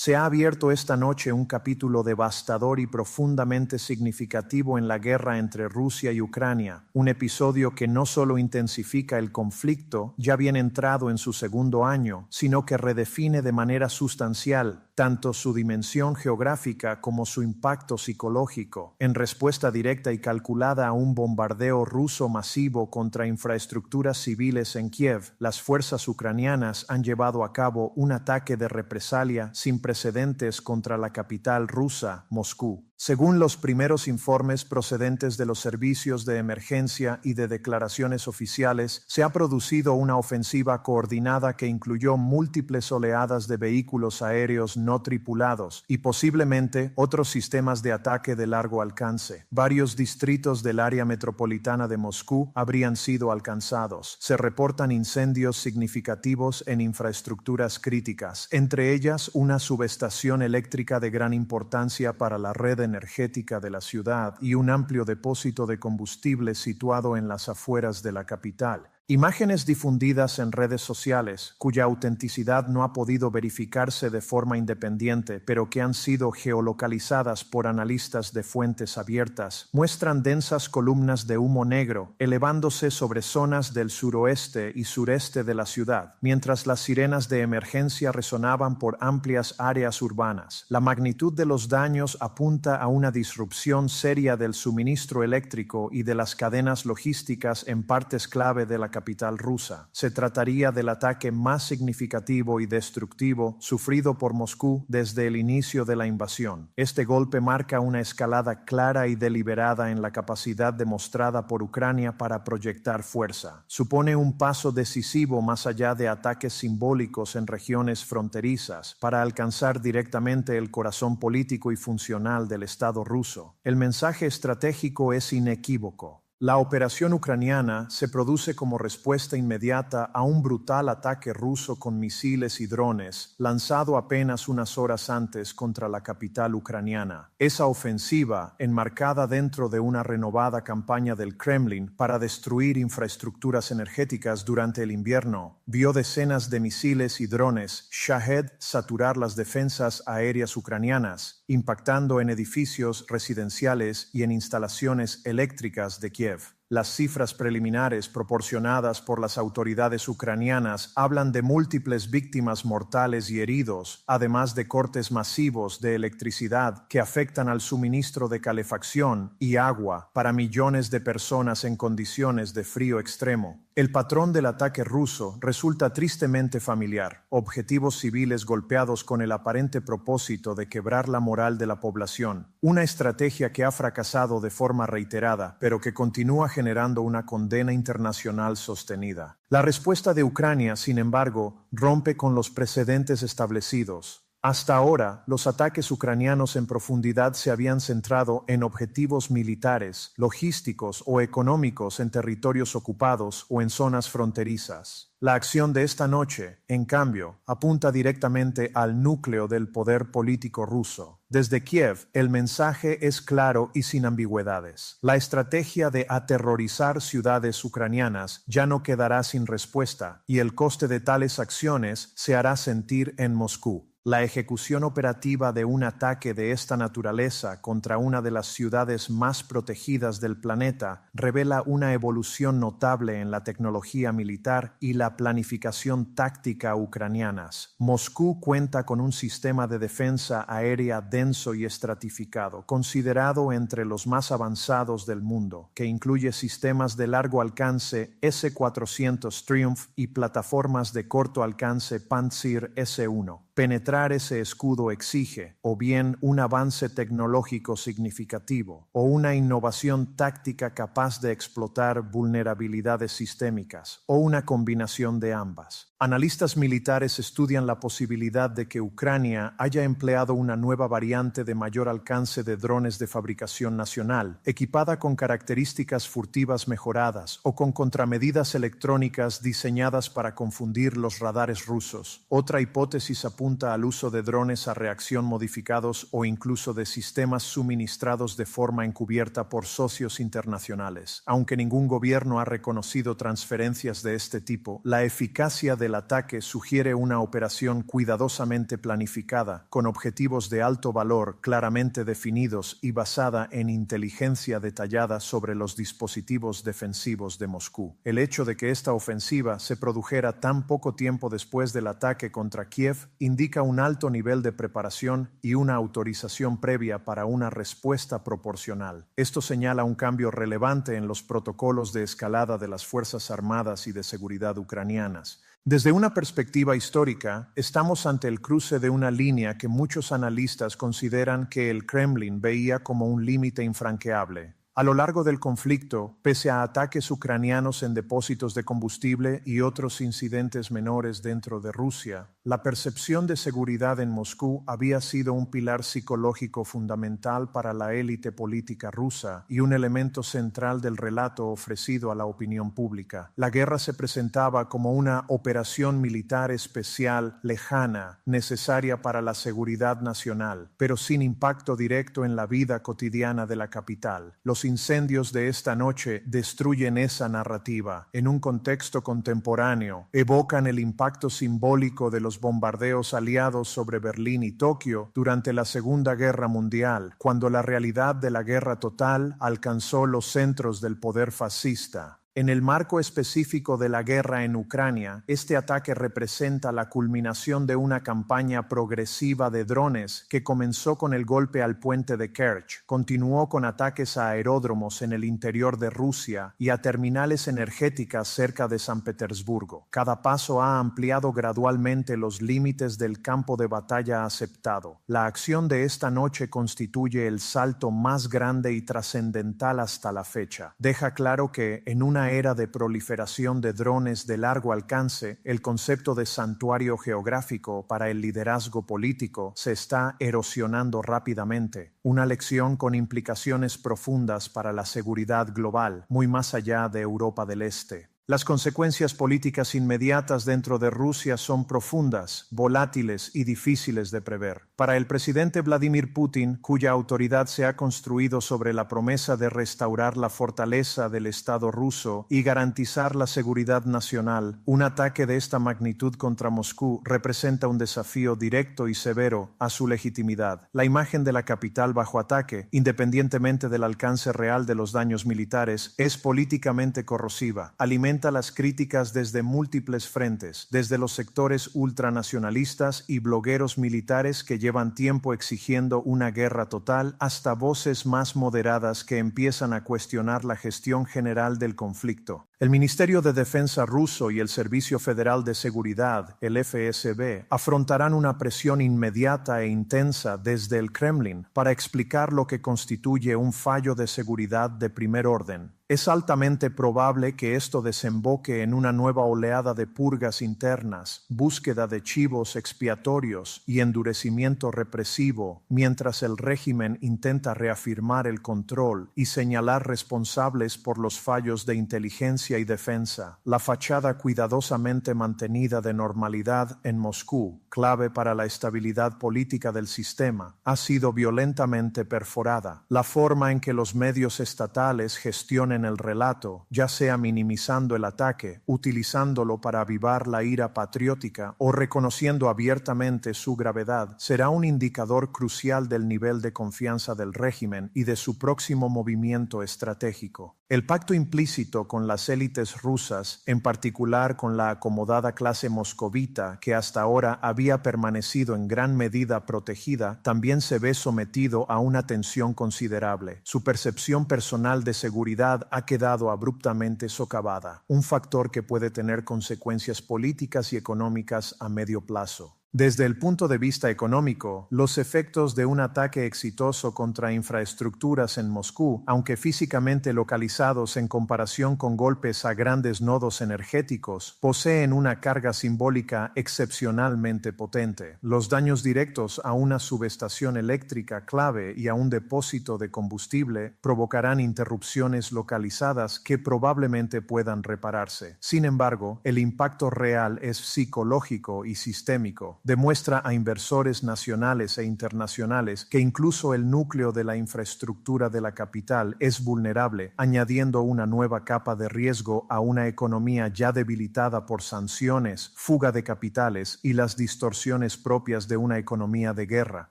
Se ha abierto esta noche un capítulo devastador y profundamente significativo en la guerra entre Rusia y Ucrania, un episodio que no solo intensifica el conflicto, ya bien entrado en su segundo año, sino que redefine de manera sustancial tanto su dimensión geográfica como su impacto psicológico. En respuesta directa y calculada a un bombardeo ruso masivo contra infraestructuras civiles en Kiev, las fuerzas ucranianas han llevado a cabo un ataque de represalia sin precedentes contra la capital rusa, Moscú. Según los primeros informes procedentes de los servicios de emergencia y de declaraciones oficiales, se ha producido una ofensiva coordinada que incluyó múltiples oleadas de vehículos aéreos no tripulados y posiblemente otros sistemas de ataque de largo alcance. Varios distritos del área metropolitana de Moscú habrían sido alcanzados. Se reportan incendios significativos en infraestructuras críticas, entre ellas una subestación eléctrica de gran importancia para la red energética de la ciudad y un amplio depósito de combustible situado en las afueras de la capital. Imágenes difundidas en redes sociales, cuya autenticidad no ha podido verificarse de forma independiente, pero que han sido geolocalizadas por analistas de fuentes abiertas, muestran densas columnas de humo negro elevándose sobre zonas del suroeste y sureste de la ciudad, mientras las sirenas de emergencia resonaban por amplias áreas urbanas. La magnitud de los daños apunta a una disrupción seria del suministro eléctrico y de las cadenas logísticas en partes clave de la capital rusa. Se trataría del ataque más significativo y destructivo sufrido por Moscú desde el inicio de la invasión. Este golpe marca una escalada clara y deliberada en la capacidad demostrada por Ucrania para proyectar fuerza. Supone un paso decisivo más allá de ataques simbólicos en regiones fronterizas para alcanzar directamente el corazón político y funcional del Estado ruso. El mensaje estratégico es inequívoco. La operación ucraniana se produce como respuesta inmediata a un brutal ataque ruso con misiles y drones, lanzado apenas unas horas antes contra la capital ucraniana. Esa ofensiva, enmarcada dentro de una renovada campaña del Kremlin para destruir infraestructuras energéticas durante el invierno, vio decenas de misiles y drones Shahed saturar las defensas aéreas ucranianas, impactando en edificios residenciales y en instalaciones eléctricas de Kiev. Las cifras preliminares proporcionadas por las autoridades ucranianas hablan de múltiples víctimas mortales y heridos, además de cortes masivos de electricidad que afectan al suministro de calefacción y agua para millones de personas en condiciones de frío extremo. El patrón del ataque ruso resulta tristemente familiar: objetivos civiles golpeados con el aparente propósito de quebrar la moral de la población, una estrategia que ha fracasado de forma reiterada, pero que continúa generando una condena internacional sostenida. La respuesta de Ucrania, sin embargo, rompe con los precedentes establecidos. Hasta ahora, los ataques ucranianos en profundidad se habían centrado en objetivos militares, logísticos o económicos en territorios ocupados o en zonas fronterizas. La acción de esta noche, en cambio, apunta directamente al núcleo del poder político ruso. Desde Kiev, el mensaje es claro y sin ambigüedades. La estrategia de aterrorizar ciudades ucranianas ya no quedará sin respuesta, y el coste de tales acciones se hará sentir en Moscú. La ejecución operativa de un ataque de esta naturaleza contra una de las ciudades más protegidas del planeta revela una evolución notable en la tecnología militar y la planificación táctica ucranianas. Moscú cuenta con un sistema de defensa aérea denso y estratificado, considerado entre los más avanzados del mundo, que incluye sistemas de largo alcance S-400 Triumph y plataformas de corto alcance Pantsir S-1. Penetrar ese escudo exige o bien un avance tecnológico significativo o una innovación táctica capaz de explotar vulnerabilidades sistémicas o una combinación de ambas. Analistas militares estudian la posibilidad de que Ucrania haya empleado una nueva variante de mayor alcance de drones de fabricación nacional, equipada con características furtivas mejoradas o con contramedidas electrónicas diseñadas para confundir los radares rusos. Otra hipótesis apunta al uso de drones a reacción modificados o incluso de sistemas suministrados de forma encubierta por socios internacionales. Aunque ningún gobierno ha reconocido transferencias de este tipo, la eficacia de del ataque sugiere una operación cuidadosamente planificada, con objetivos de alto valor claramente definidos y basada en inteligencia detallada sobre los dispositivos defensivos de Moscú. El hecho de que esta ofensiva se produjera tan poco tiempo después del ataque contra Kiev indica un alto nivel de preparación y una autorización previa para una respuesta proporcional. Esto señala un cambio relevante en los protocolos de escalada de las Fuerzas Armadas y de Seguridad ucranianas. Desde una perspectiva histórica, estamos ante el cruce de una línea que muchos analistas consideran que el Kremlin veía como un límite infranqueable. A lo largo del conflicto, pese a ataques ucranianos en depósitos de combustible y otros incidentes menores dentro de Rusia, la percepción de seguridad en Moscú había sido un pilar psicológico fundamental para la élite política rusa y un elemento central del relato ofrecido a la opinión pública. La guerra se presentaba como una operación militar especial, lejana, necesaria para la seguridad nacional, pero sin impacto directo en la vida cotidiana de la capital. Los incendios de esta noche destruyen esa narrativa. En un contexto contemporáneo, evocan el impacto simbólico de los bombardeos aliados sobre Berlín y Tokio durante la Segunda Guerra Mundial, cuando la realidad de la guerra total alcanzó los centros del poder fascista. En el marco específico de la guerra en Ucrania, este ataque representa la culminación de una campaña progresiva de drones que comenzó con el golpe al puente de Kerch, continuó con ataques a aeródromos en el interior de Rusia y a terminales energéticas cerca de San Petersburgo. Cada paso ha ampliado gradualmente los límites del campo de batalla aceptado. La acción de esta noche constituye el salto más grande y trascendental hasta la fecha. Deja claro que, en una era de proliferación de drones de largo alcance, el concepto de santuario geográfico para el liderazgo político se está erosionando rápidamente. Una lección con implicaciones profundas para la seguridad global, muy más allá de Europa del Este. Las consecuencias políticas inmediatas dentro de Rusia son profundas, volátiles y difíciles de prever. Para el presidente Vladimir Putin, cuya autoridad se ha construido sobre la promesa de restaurar la fortaleza del Estado ruso y garantizar la seguridad nacional, un ataque de esta magnitud contra Moscú representa un desafío directo y severo a su legitimidad. La imagen de la capital bajo ataque, independientemente del alcance real de los daños militares, es políticamente corrosiva. Alimenta las críticas desde múltiples frentes, desde los sectores ultranacionalistas y blogueros militares que llevan tiempo exigiendo una guerra total, hasta voces más moderadas que empiezan a cuestionar la gestión general del conflicto. El Ministerio de Defensa ruso y el Servicio Federal de Seguridad, el FSB, afrontarán una presión inmediata e intensa desde el Kremlin para explicar lo que constituye un fallo de seguridad de primer orden. Es altamente probable que esto desemboque en una nueva oleada de purgas internas, búsqueda de chivos expiatorios y endurecimiento represivo, mientras el régimen intenta reafirmar el control y señalar responsables por los fallos de inteligencia y defensa. La fachada cuidadosamente mantenida de normalidad en Moscú, clave para la estabilidad política del sistema, ha sido violentamente perforada. La forma en que los medios estatales gestionen el relato, ya sea minimizando el ataque, utilizándolo para avivar la ira patriótica o reconociendo abiertamente su gravedad, será un indicador crucial del nivel de confianza del régimen y de su próximo movimiento estratégico. El pacto implícito con las élites rusas, en particular con la acomodada clase moscovita que hasta ahora había permanecido en gran medida protegida, también se ve sometido a una tensión considerable. Su percepción personal de seguridad ha quedado abruptamente socavada, un factor que puede tener consecuencias políticas y económicas a medio plazo. Desde el punto de vista económico, los efectos de un ataque exitoso contra infraestructuras en Moscú, aunque físicamente localizados en comparación con golpes a grandes nodos energéticos, poseen una carga simbólica excepcionalmente potente. Los daños directos a una subestación eléctrica clave y a un depósito de combustible provocarán interrupciones localizadas que probablemente puedan repararse. Sin embargo, el impacto real es psicológico y sistémico. demuestra a inversores nacionales e internacionales que incluso el núcleo de la infraestructura de la capital es vulnerable, añadiendo una nueva capa de riesgo a una economía ya debilitada por sanciones, fuga de capitales y las distorsiones propias de una economía de guerra.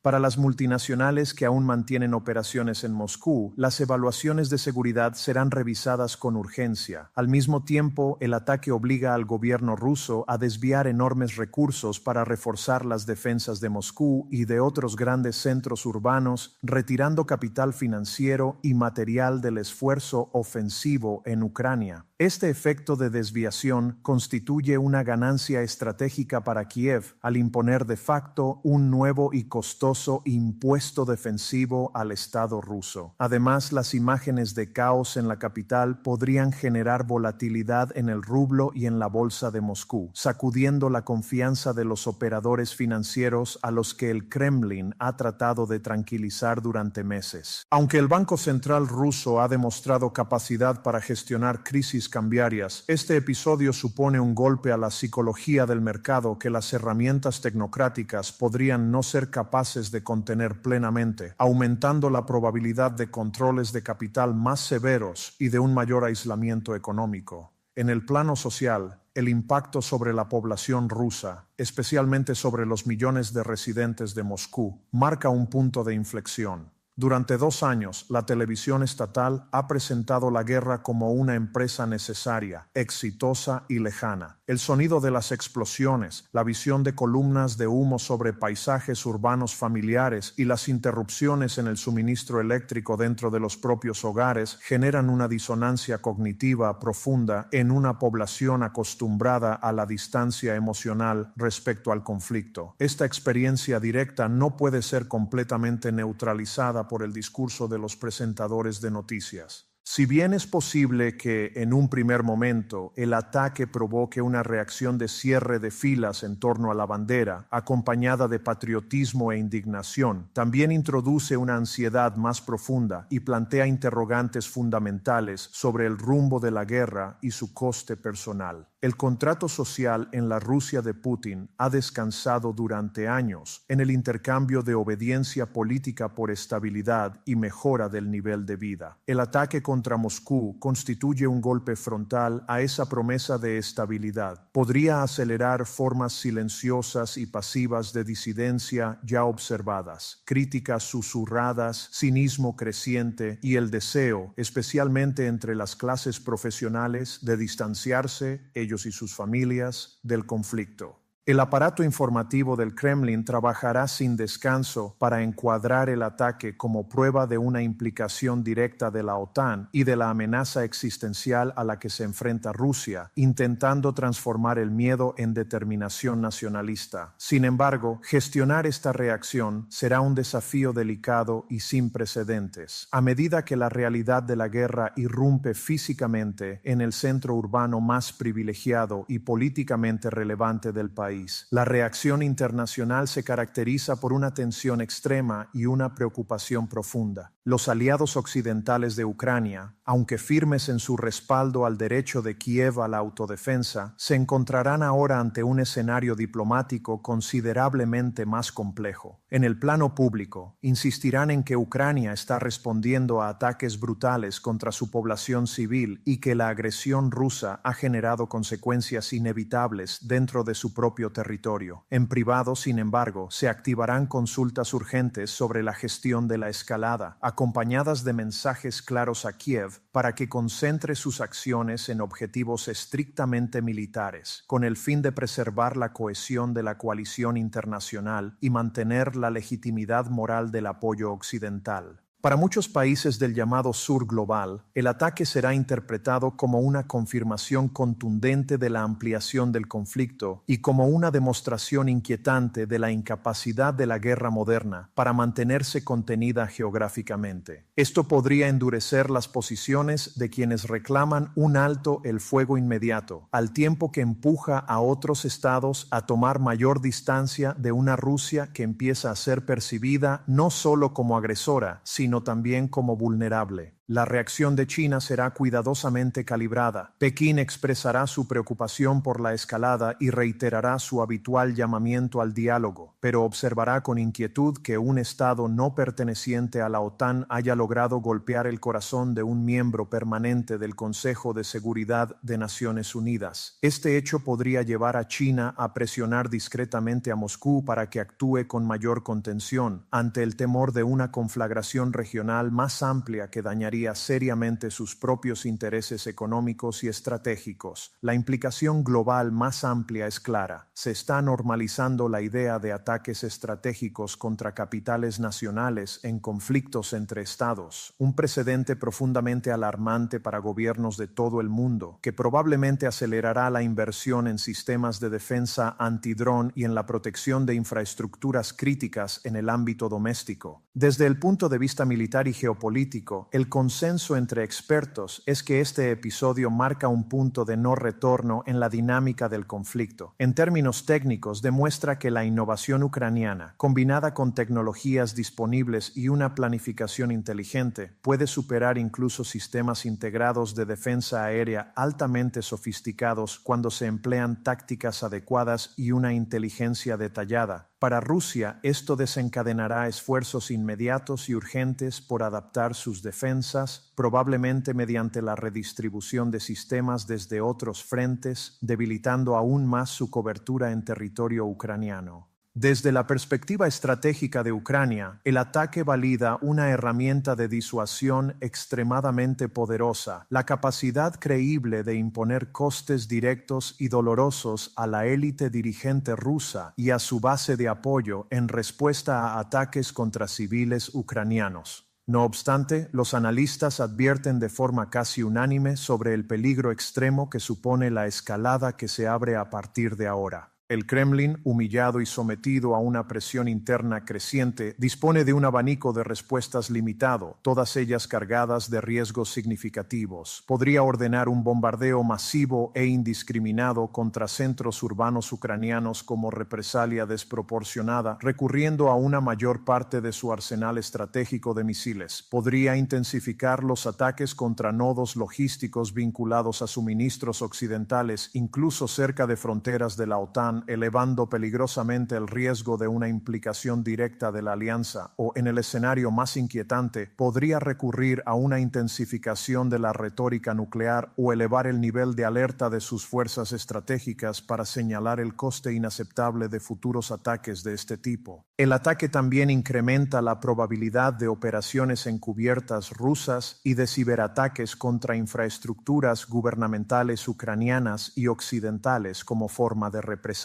Para las multinacionales que aún mantienen operaciones en Moscú, las evaluaciones de seguridad serán revisadas con urgencia. Al mismo tiempo, el ataque obliga al gobierno ruso a desviar enormes recursos para reforzar las defensas de Moscú y de otros grandes centros urbanos, retirando capital financiero y material del esfuerzo ofensivo en Ucrania. Este efecto de desviación constituye una ganancia estratégica para Kiev al imponer de facto un nuevo y costoso impuesto defensivo al Estado ruso. Además, las imágenes de caos en la capital podrían generar volatilidad en el rublo y en la bolsa de Moscú, sacudiendo la confianza de los operadores financieros a los que el Kremlin ha tratado de tranquilizar durante meses. Aunque el Banco Central ruso ha demostrado capacidad para gestionar crisis cambiarias, este episodio supone un golpe a la psicología del mercado que las herramientas tecnocráticas podrían no ser capaces de contener plenamente, aumentando la probabilidad de controles de capital más severos y de un mayor aislamiento económico. En el plano social, el impacto sobre la población rusa, especialmente sobre los millones de residentes de Moscú, marca un punto de inflexión. Durante 2 años, la televisión estatal ha presentado la guerra como una empresa necesaria, exitosa y lejana. El sonido de las explosiones, la visión de columnas de humo sobre paisajes urbanos familiares y las interrupciones en el suministro eléctrico dentro de los propios hogares generan una disonancia cognitiva profunda en una población acostumbrada a la distancia emocional respecto al conflicto. Esta experiencia directa no puede ser completamente neutralizada por el discurso de los presentadores de noticias. Si bien es posible que, en un primer momento, el ataque provoque una reacción de cierre de filas en torno a la bandera, acompañada de patriotismo e indignación, también introduce una ansiedad más profunda y plantea interrogantes fundamentales sobre el rumbo de la guerra y su coste personal. El contrato social en la Rusia de Putin ha descansado durante años en el intercambio de obediencia política por estabilidad y mejora del nivel de vida. El ataque contra Moscú constituye un golpe frontal a esa promesa de estabilidad. Podría acelerar formas silenciosas y pasivas de disidencia ya observadas, críticas susurradas, cinismo creciente y el deseo, especialmente entre las clases profesionales, de distanciarse, ellos y sus familias, del conflicto. El aparato informativo del Kremlin trabajará sin descanso para encuadrar el ataque como prueba de una implicación directa de la OTAN y de la amenaza existencial a la que se enfrenta Rusia, intentando transformar el miedo en determinación nacionalista. Sin embargo, gestionar esta reacción será un desafío delicado y sin precedentes. A medida que la realidad de la guerra irrumpe físicamente en el centro urbano más privilegiado y políticamente relevante del país, la reacción internacional se caracteriza por una tensión extrema y una preocupación profunda. Los aliados occidentales de Ucrania, aunque firmes en su respaldo al derecho de Kiev a la autodefensa, se encontrarán ahora ante un escenario diplomático considerablemente más complejo. En el plano público, insistirán en que Ucrania está respondiendo a ataques brutales contra su población civil y que la agresión rusa ha generado consecuencias inevitables dentro de su propio territorio. En privado, sin embargo, se activarán consultas urgentes sobre la gestión de la escalada, acompañadas de mensajes claros a Kiev para que concentre sus acciones en objetivos estrictamente militares, con el fin de preservar la cohesión de la coalición internacional y mantener la legitimidad moral del apoyo occidental. Para muchos países del llamado sur global, el ataque será interpretado como una confirmación contundente de la ampliación del conflicto y como una demostración inquietante de la incapacidad de la guerra moderna para mantenerse contenida geográficamente. Esto podría endurecer las posiciones de quienes reclaman un alto el fuego inmediato, al tiempo que empuja a otros estados a tomar mayor distancia de una Rusia que empieza a ser percibida no solo como agresora, sino también como vulnerable. La reacción de China será cuidadosamente calibrada. Pekín expresará su preocupación por la escalada y reiterará su habitual llamamiento al diálogo, pero observará con inquietud que un Estado no perteneciente a la OTAN haya logrado golpear el corazón de un miembro permanente del Consejo de Seguridad de Naciones Unidas. Este hecho podría llevar a China a presionar discretamente a Moscú para que actúe con mayor contención, ante el temor de una conflagración regional más amplia que dañaría seriamente sus propios intereses económicos y estratégicos. La implicación global más amplia es clara. Se está normalizando la idea de ataques estratégicos contra capitales nacionales en conflictos entre estados, un precedente profundamente alarmante para gobiernos de todo el mundo, que probablemente acelerará la inversión en sistemas de defensa antidrón y en la protección de infraestructuras críticas en el ámbito doméstico. Desde el punto de vista militar y geopolítico, el consenso entre expertos es que este episodio marca un punto de no retorno en la dinámica del conflicto. En términos técnicos, demuestra que la innovación ucraniana, combinada con tecnologías disponibles y una planificación inteligente, puede superar incluso sistemas integrados de defensa aérea altamente sofisticados cuando se emplean tácticas adecuadas y una inteligencia detallada. Para Rusia, esto desencadenará esfuerzos inmediatos y urgentes por adaptar sus defensas, probablemente mediante la redistribución de sistemas desde otros frentes, debilitando aún más su cobertura en territorio ucraniano. Desde la perspectiva estratégica de Ucrania, el ataque valida una herramienta de disuasión extremadamente poderosa, la capacidad creíble de imponer costes directos y dolorosos a la élite dirigente rusa y a su base de apoyo en respuesta a ataques contra civiles ucranianos. No obstante, los analistas advierten de forma casi unánime sobre el peligro extremo que supone la escalada que se abre a partir de ahora. El Kremlin, humillado y sometido a una presión interna creciente, dispone de un abanico de respuestas limitado, todas ellas cargadas de riesgos significativos. Podría ordenar un bombardeo masivo e indiscriminado contra centros urbanos ucranianos como represalia desproporcionada, recurriendo a una mayor parte de su arsenal estratégico de misiles. Podría intensificar los ataques contra nodos logísticos vinculados a suministros occidentales, incluso cerca de fronteras de la OTAN, elevando peligrosamente el riesgo de una implicación directa de la alianza, o en el escenario más inquietante, podría recurrir a una intensificación de la retórica nuclear o elevar el nivel de alerta de sus fuerzas estratégicas para señalar el coste inaceptable de futuros ataques de este tipo. El ataque también incrementa la probabilidad de operaciones encubiertas rusas y de ciberataques contra infraestructuras gubernamentales ucranianas y occidentales como forma de represalia.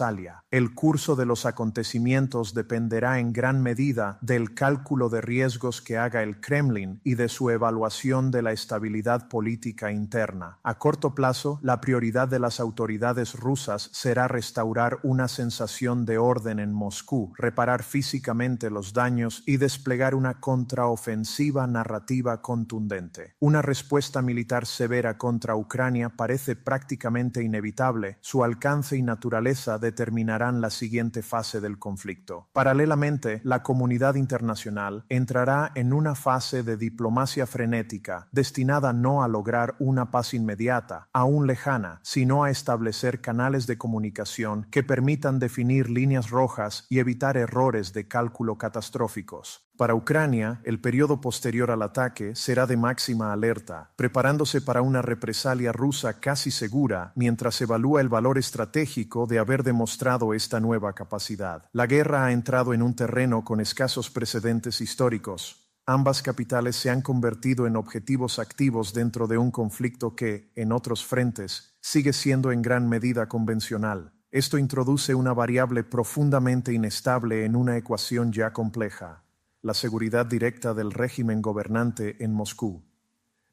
El curso de los acontecimientos dependerá en gran medida del cálculo de riesgos que haga el Kremlin y de su evaluación de la estabilidad política interna. A corto plazo, la prioridad de las autoridades rusas será restaurar una sensación de orden en Moscú, reparar físicamente los daños y desplegar una contraofensiva narrativa contundente. Una respuesta militar severa contra Ucrania parece prácticamente inevitable. Su alcance y naturaleza determinarán la siguiente fase del conflicto. Paralelamente, la comunidad internacional entrará en una fase de diplomacia frenética, destinada no a lograr una paz inmediata, aún lejana, sino a establecer canales de comunicación que permitan definir líneas rojas y evitar errores de cálculo catastróficos. Para Ucrania, el periodo posterior al ataque será de máxima alerta, preparándose para una represalia rusa casi segura mientras evalúa el valor estratégico de haber demostrado esta nueva capacidad. La guerra ha entrado en un terreno con escasos precedentes históricos. Ambas capitales se han convertido en objetivos activos dentro de un conflicto que, en otros frentes, sigue siendo en gran medida convencional. Esto introduce una variable profundamente inestable en una ecuación ya compleja: la seguridad directa del régimen gobernante en Moscú.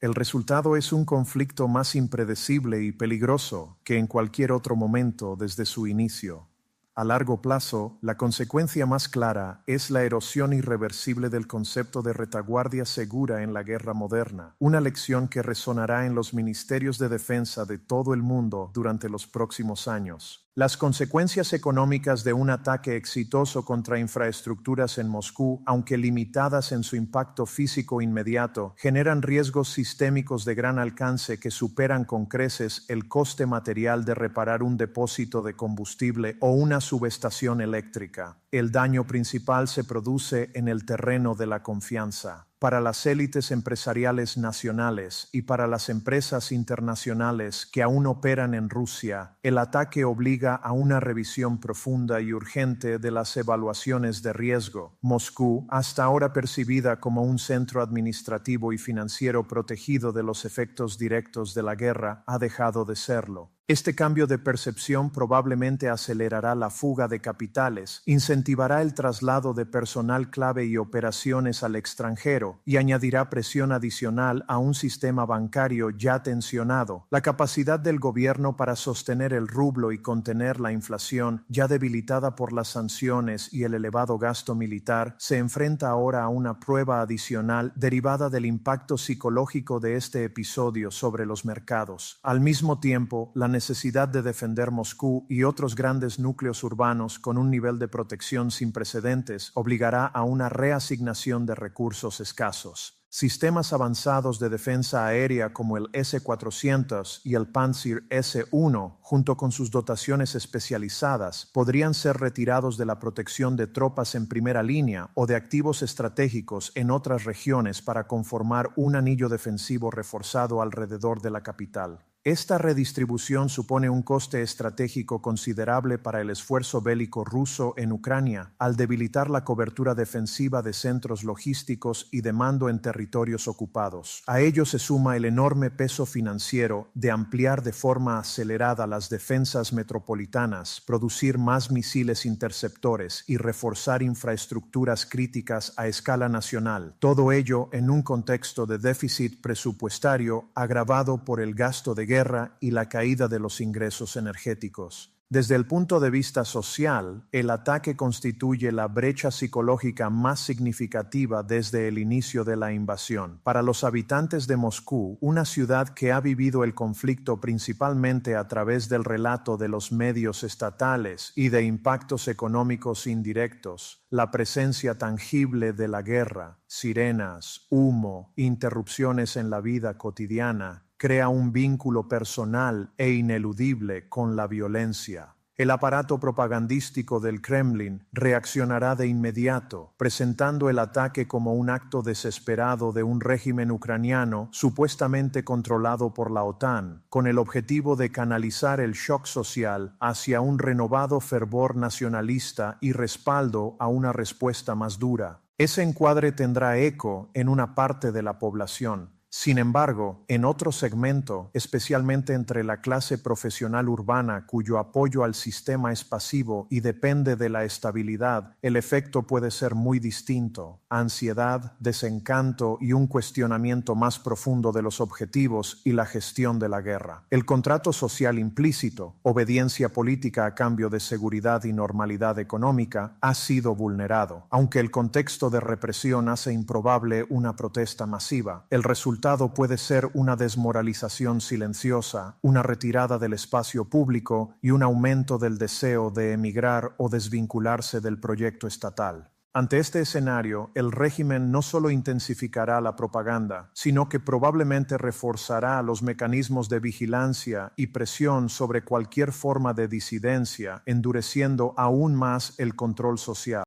El resultado es un conflicto más impredecible y peligroso que en cualquier otro momento desde su inicio. A largo plazo, la consecuencia más clara es la erosión irreversible del concepto de retaguardia segura en la guerra moderna, una lección que resonará en los ministerios de defensa de todo el mundo durante los próximos años. Las consecuencias económicas de un ataque exitoso contra infraestructuras en Moscú, aunque limitadas en su impacto físico inmediato, generan riesgos sistémicos de gran alcance que superan con creces el coste material de reparar un depósito de combustible o una subestación eléctrica. El daño principal se produce en el terreno de la confianza. Para las élites empresariales nacionales y para las empresas internacionales que aún operan en Rusia, el ataque obliga a una revisión profunda y urgente de las evaluaciones de riesgo. Moscú, hasta ahora percibida como un centro administrativo y financiero protegido de los efectos directos de la guerra, ha dejado de serlo. Este cambio de percepción probablemente acelerará la fuga de capitales, incentivará el traslado de personal clave y operaciones al extranjero y añadirá presión adicional a un sistema bancario ya tensionado. La capacidad del gobierno para sostener el rublo y contener la inflación, ya debilitada por las sanciones y el elevado gasto militar, se enfrenta ahora a una prueba adicional derivada del impacto psicológico de este episodio sobre los mercados. Al mismo tiempo, la necesidad de defender Moscú y otros grandes núcleos urbanos con un nivel de protección sin precedentes obligará a una reasignación de recursos escasos. Sistemas avanzados de defensa aérea como el S-400 y el Pantsir S-1, junto con sus dotaciones especializadas, podrían ser retirados de la protección de tropas en primera línea o de activos estratégicos en otras regiones para conformar un anillo defensivo reforzado alrededor de la capital. Esta redistribución supone un coste estratégico considerable para el esfuerzo bélico ruso en Ucrania, al debilitar la cobertura defensiva de centros logísticos y de mando en territorios ocupados. A ello se suma el enorme peso financiero de ampliar de forma acelerada las defensas metropolitanas, producir más misiles interceptores y reforzar infraestructuras críticas a escala nacional. Todo ello en un contexto de déficit presupuestario agravado por el gasto de guerra y la caída de los ingresos energéticos. Desde el punto de vista social, el ataque constituye la brecha psicológica más significativa desde el inicio de la invasión. Para los habitantes de Moscú, una ciudad que ha vivido el conflicto principalmente a través del relato de los medios estatales y de impactos económicos indirectos, la presencia tangible de la guerra, sirenas, humo, interrupciones en la vida cotidiana, crea un vínculo personal e ineludible con la violencia. El aparato propagandístico del Kremlin reaccionará de inmediato, presentando el ataque como un acto desesperado de un régimen ucraniano supuestamente controlado por la OTAN, con el objetivo de canalizar el shock social hacia un renovado fervor nacionalista y respaldo a una respuesta más dura. Ese encuadre tendrá eco en una parte de la población. Sin embargo, en otro segmento, especialmente entre la clase profesional urbana cuyo apoyo al sistema es pasivo y depende de la estabilidad, el efecto puede ser muy distinto: ansiedad, desencanto y un cuestionamiento más profundo de los objetivos y la gestión de la guerra. El contrato social implícito, obediencia política a cambio de seguridad y normalidad económica, ha sido vulnerado. Aunque el contexto de represión hace improbable una protesta masiva, el resultado puede ser una desmoralización silenciosa, una retirada del espacio público y un aumento del deseo de emigrar o desvincularse del proyecto estatal. Ante este escenario, el régimen no solo intensificará la propaganda, sino que probablemente reforzará los mecanismos de vigilancia y presión sobre cualquier forma de disidencia, endureciendo aún más el control social.